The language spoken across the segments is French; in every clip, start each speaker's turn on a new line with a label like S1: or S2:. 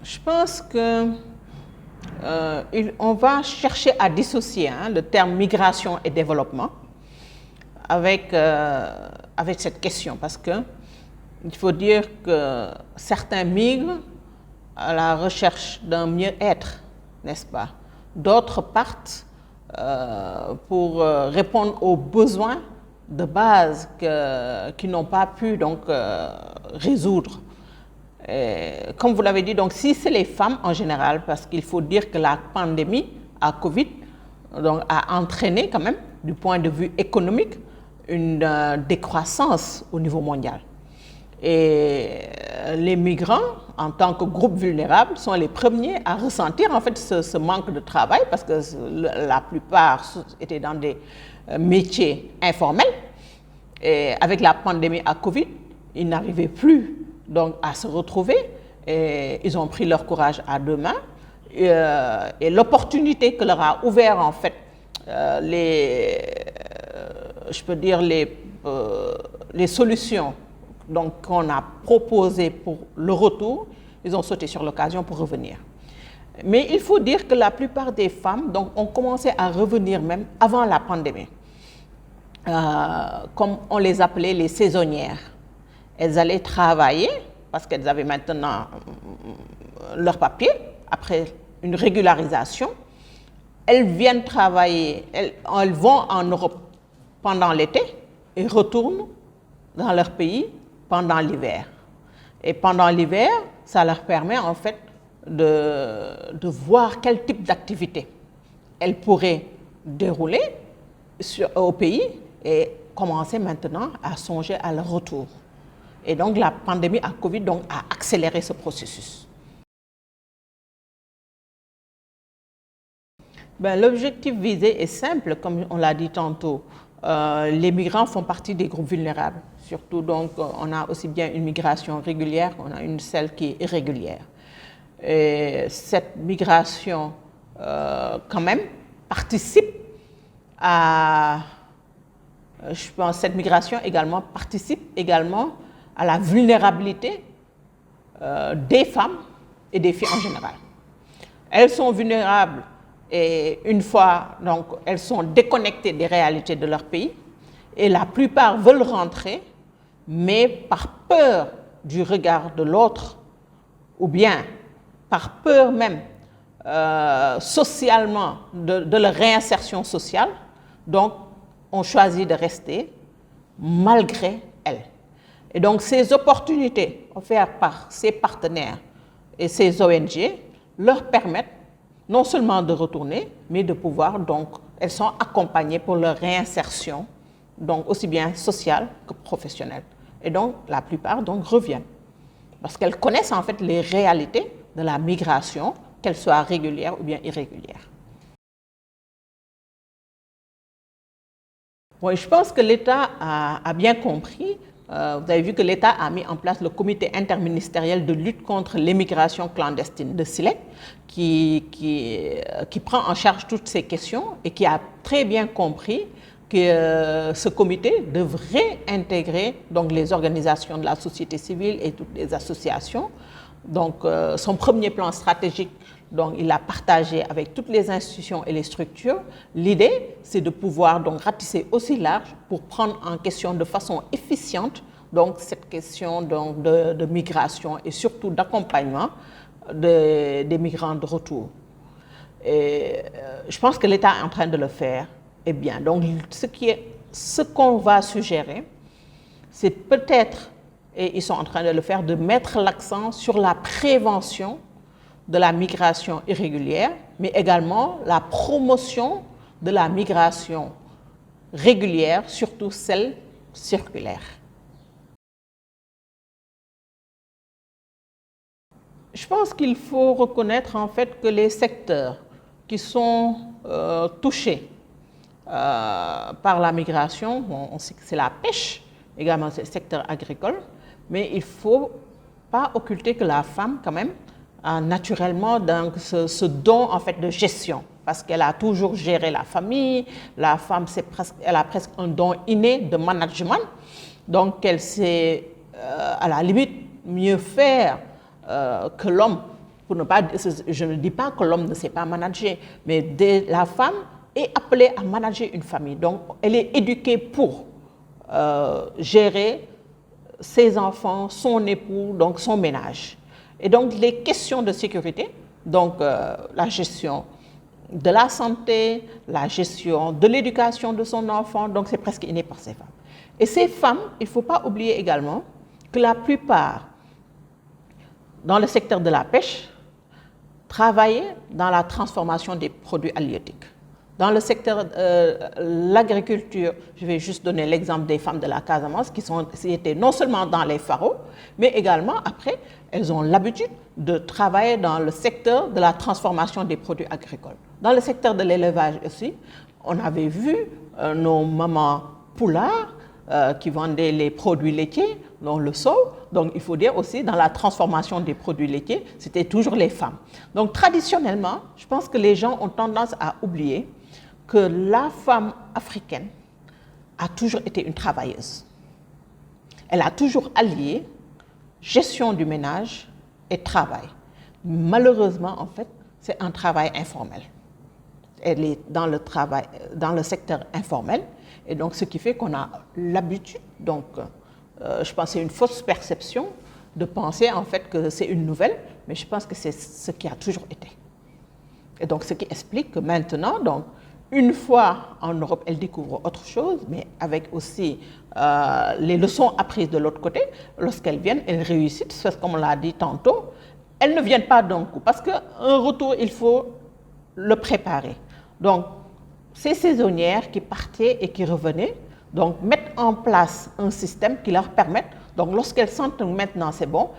S1: Je pense que on va chercher à dissocier le terme migration et développement avec cette question, parce que il faut dire que certains migrent à la recherche d'un mieux-être, n'est-ce pas? D'autres partent pour répondre aux besoins de base qu'ils n'ont pas pu donc résoudre. Et comme vous l'avez dit, donc si c'est les femmes en général, parce qu'il faut dire que la pandémie à Covid donc, a entraîné quand même, du point de vue économique, une décroissance au niveau mondial. Et les migrants, en tant que groupe vulnérable, sont les premiers à ressentir en fait ce manque de travail, parce que la plupart étaient dans des métiers informels. Et avec la pandémie à Covid, ils n'arrivaient plus donc, à se retrouver. Et ils ont pris leur courage à deux mains. Et l'opportunité que leur a ouvert en fait je peux dire les solutions qu'on a proposées pour le retour, ils ont sauté sur l'occasion pour revenir. Mais il faut dire que la plupart des femmes donc, ont commencé à revenir même avant la pandémie. Comme on les appelait les saisonnières. Elles allaient travailler parce qu'elles avaient maintenant leur papier, après une régularisation. Elles viennent travailler, elles vont en Europe pendant l'été et retournent dans leur pays pendant l'hiver. Et pendant l'hiver, ça leur permet en fait de voir quel type d'activité elles pourraient dérouler au pays et commencer maintenant à songer à leur retour. Et donc la pandémie à Covid donc, a accéléré ce processus. L'objectif visé est simple, comme on l'a dit tantôt. Les migrants font partie des groupes vulnérables. Surtout, donc, on a aussi bien une migration régulière, on a celle qui est irrégulière. Et cette migration, quand même, participe à... Je pense que cette migration également participe également à la vulnérabilité des femmes et des filles en général. Elles sont vulnérables et une fois, donc, elles sont déconnectées des réalités de leur pays et la plupart veulent rentrer, mais par peur du regard de l'autre ou bien par peur même socialement de leur réinsertion sociale, donc on choisit de rester malgré elles. Et donc ces opportunités offertes par ces partenaires et ces ONG leur permettent non seulement de retourner, mais de pouvoir, donc, elles sont accompagnées pour leur réinsertion, donc aussi bien sociale que professionnelle. Et donc la plupart donc reviennent, parce qu'elles connaissent en fait les réalités de la migration, qu'elle soit régulière ou bien irrégulière. Oui, je pense que l'État a bien compris. Vous avez vu que l'État a mis en place le comité interministériel de lutte contre l'immigration clandestine de SILEC, qui prend en charge toutes ces questions et qui a très bien compris que ce comité devrait intégrer donc, les organisations de la société civile et toutes les associations. Donc, son premier plan stratégique, donc, il l'a partagé avec toutes les institutions et les structures. L'idée, c'est de pouvoir donc, ratisser aussi large pour prendre en question de façon efficiente donc, cette question donc, de migration et surtout d'accompagnement des migrants de retour. Et, je pense que l'État est en train de le faire. Eh bien, donc, ce qu'on va suggérer, c'est peut-être, et ils sont en train de le faire, de mettre l'accent sur la prévention de la migration irrégulière, mais également la promotion de la migration régulière, surtout celle circulaire. Je pense qu'il faut reconnaître en fait que les secteurs qui sont touchés par la migration, on sait que c'est la pêche, également c'est le secteur agricole, mais il ne faut pas occulter que la femme quand même a naturellement donc, ce don en fait de gestion, parce qu'elle a toujours géré la famille. La femme, elle a presque un don inné de management, donc elle sait à la limite mieux faire que l'homme Pour ne pas, je ne dis pas que l'homme ne sait pas manager, mais la femme est appelée à manager une famille. Donc, elle est éduquée pour gérer ses enfants, son époux, donc son ménage. Et donc, les questions de sécurité, donc la gestion de la santé, la gestion de l'éducation de son enfant, donc c'est presque inné par ces femmes. Et ces femmes, il ne faut pas oublier également que la plupart, dans le secteur de la pêche, travaillaient dans la transformation des produits halieutiques. Dans le secteur de l'agriculture, je vais juste donner l'exemple des femmes de la Casamance qui étaient non seulement dans les pharaons, mais également après, elles ont l'habitude de travailler dans le secteur de la transformation des produits agricoles. Dans le secteur de l'élevage aussi, on avait vu nos mamans poulards qui vendaient les produits laitiers, dont le sou. Donc, il faut dire aussi, dans la transformation des produits laitiers, c'était toujours les femmes. Donc, traditionnellement, je pense que les gens ont tendance à oublier que la femme africaine a toujours été une travailleuse. Elle a toujours allié gestion du ménage et travail. Malheureusement, en fait, c'est un travail informel. Elle est dans le secteur informel, et donc ce qui fait qu'on a l'habitude, donc je pense que c'est une fausse perception de penser en fait que c'est une nouvelle, mais je pense que c'est ce qui a toujours été. Et donc ce qui explique que maintenant, donc, une fois en Europe, elle découvre autre chose, mais avec aussi les leçons apprises de l'autre côté, lorsqu'elles viennent, elles réussissent, parce que comme on l'a dit tantôt, elles ne viennent pas d'un coup, parce qu'un retour, il faut le préparer. Donc, ces saisonnières qui partaient et qui revenaient, donc mettent en place un système qui leur permette, donc lorsqu'elles sentent que maintenant c'est bon,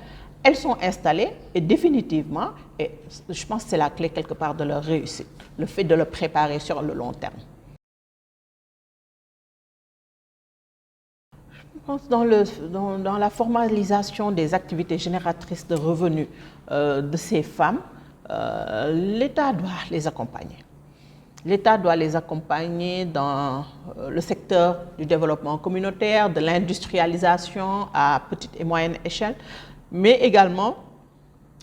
S1: elles sont installées et définitivement, et je pense que c'est la clé quelque part de leur réussite, le fait de le préparer sur le long terme. Je pense dans la formalisation des activités génératrices de revenus de ces femmes, l'État doit les accompagner. L'État doit les accompagner dans le secteur du développement communautaire, de l'industrialisation à petite et moyenne échelle, mais également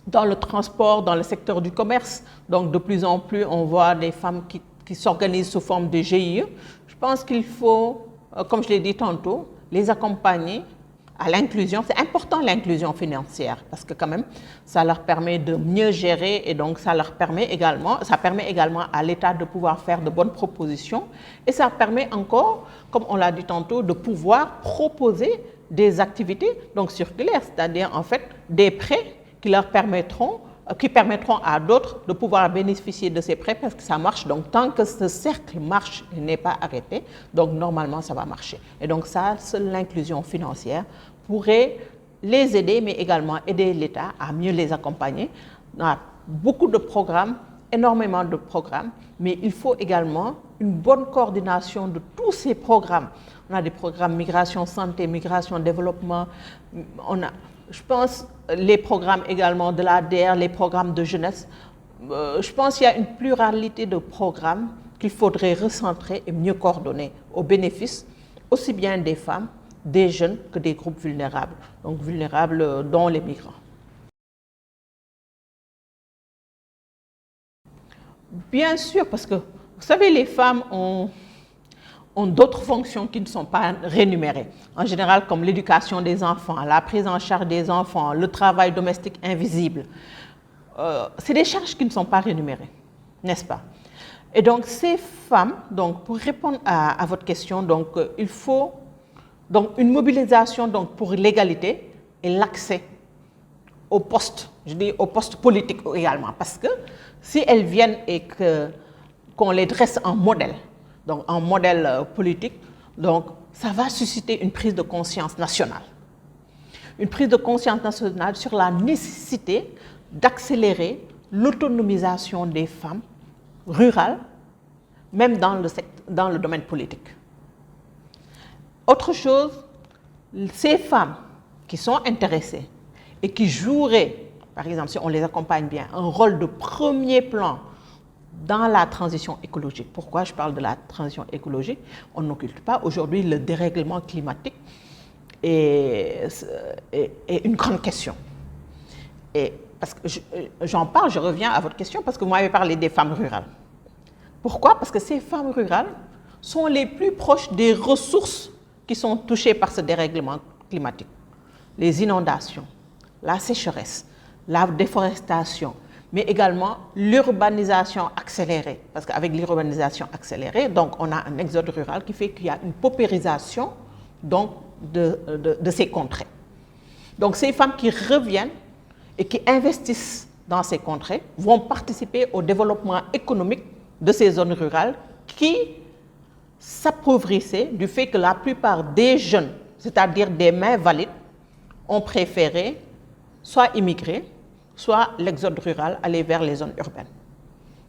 S1: dans le transport, dans le secteur du commerce. Donc de plus en plus, on voit des femmes qui s'organisent sous forme de GIE. Je pense qu'il faut, comme je l'ai dit tantôt, les accompagner à l'inclusion. C'est important l'inclusion financière parce que quand même, ça leur permet de mieux gérer et donc ça permet également à l'État de pouvoir faire de bonnes propositions et ça permet encore, comme on l'a dit tantôt, de pouvoir proposer des activités donc circulaires, c'est-à-dire en fait des prêts qui permettront à d'autres de pouvoir bénéficier de ces prêts parce que ça marche. Donc, tant que ce cercle marche et n'est pas arrêté, donc normalement, ça va marcher. Et donc, ça, seule l'inclusion financière pourrait les aider, mais également aider l'État à mieux les accompagner. On a beaucoup de programmes, énormément de programmes, mais il faut également une bonne coordination de tous ces programmes. On a des programmes migration, santé, migration, développement. Je pense, les programmes également de l'ADR, les programmes de jeunesse. Je pense qu'il y a une pluralité de programmes qu'il faudrait recentrer et mieux coordonner au bénéfice aussi bien des femmes, des jeunes que des groupes vulnérables, donc vulnérables dont les migrants. Bien sûr, parce que vous savez, les femmes ont d'autres fonctions qui ne sont pas rémunérées. En général, comme l'éducation des enfants, la prise en charge des enfants, le travail domestique invisible. C'est des charges qui ne sont pas rémunérées, n'est-ce pas? Et donc, ces femmes, donc, pour répondre à votre question, donc, il faut donc, une mobilisation donc, pour l'égalité et l'accès aux postes, je dis aux postes politiques également, parce que si elles viennent et qu'on les dresse en modèle, donc en modèle politique, donc ça va susciter une prise de conscience nationale. Une prise de conscience nationale sur la nécessité d'accélérer l'autonomisation des femmes rurales, même dans le domaine politique. Autre chose, ces femmes qui sont intéressées et qui joueraient, par exemple, si on les accompagne bien, un rôle de premier plan dans la transition écologique. Pourquoi je parle de la transition écologique? On n'occulte pas aujourd'hui le dérèglement climatique est une grande question. Et parce que j'en parle, je reviens à votre question, parce que vous m'avez parlé des femmes rurales. Pourquoi? Parce que ces femmes rurales sont les plus proches des ressources qui sont touchées par ce dérèglement climatique. Les inondations, la sécheresse, la déforestation, mais également l'urbanisation accélérée. Parce qu'avec l'urbanisation accélérée, donc on a un exode rural qui fait qu'il y a une paupérisation donc, de ces contrées. Donc ces femmes qui reviennent et qui investissent dans ces contrées vont participer au développement économique de ces zones rurales qui s'appauvrissait du fait que la plupart des jeunes, c'est-à-dire des mains valides, ont préféré soit immigrer, soit l'exode rural, aller vers les zones urbaines.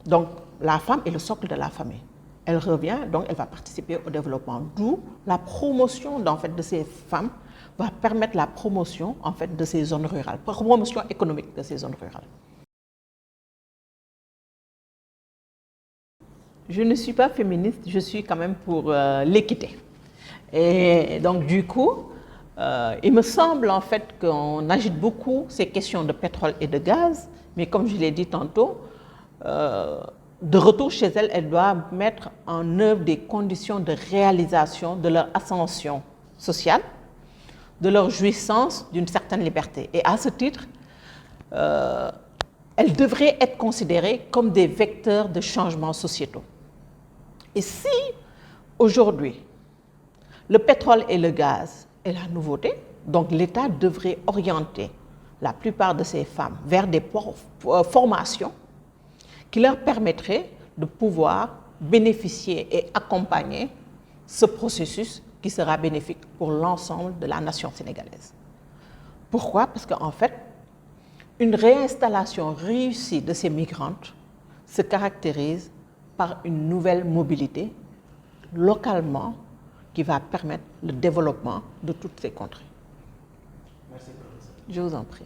S1: Donc la femme est le socle de la famille. Elle revient, donc elle va participer au développement. D'où la promotion en fait, de ces femmes va permettre la promotion en fait, de ces zones rurales, promotion économique de ces zones rurales. Je ne suis pas féministe, je suis quand même pour l'équité. Et donc du coup, il me semble en fait qu'on agite beaucoup ces questions de pétrole et de gaz, mais comme je l'ai dit tantôt, de retour chez elles, elles doivent mettre en œuvre des conditions de réalisation de leur ascension sociale, de leur jouissance d'une certaine liberté. Et à ce titre, elles devraient être considérées comme des vecteurs de changements sociétaux. Et si, aujourd'hui, le pétrole et le gaz est la nouveauté, donc l'État devrait orienter la plupart de ces femmes vers des formations qui leur permettraient de pouvoir bénéficier et accompagner ce processus qui sera bénéfique pour l'ensemble de la nation sénégalaise. Pourquoi? Parce qu'en fait, une réinstallation réussie de ces migrantes se caractérise par une nouvelle mobilité localement qui va permettre le développement de toutes ces contrées.
S2: Merci, professeur.
S1: Je vous en prie.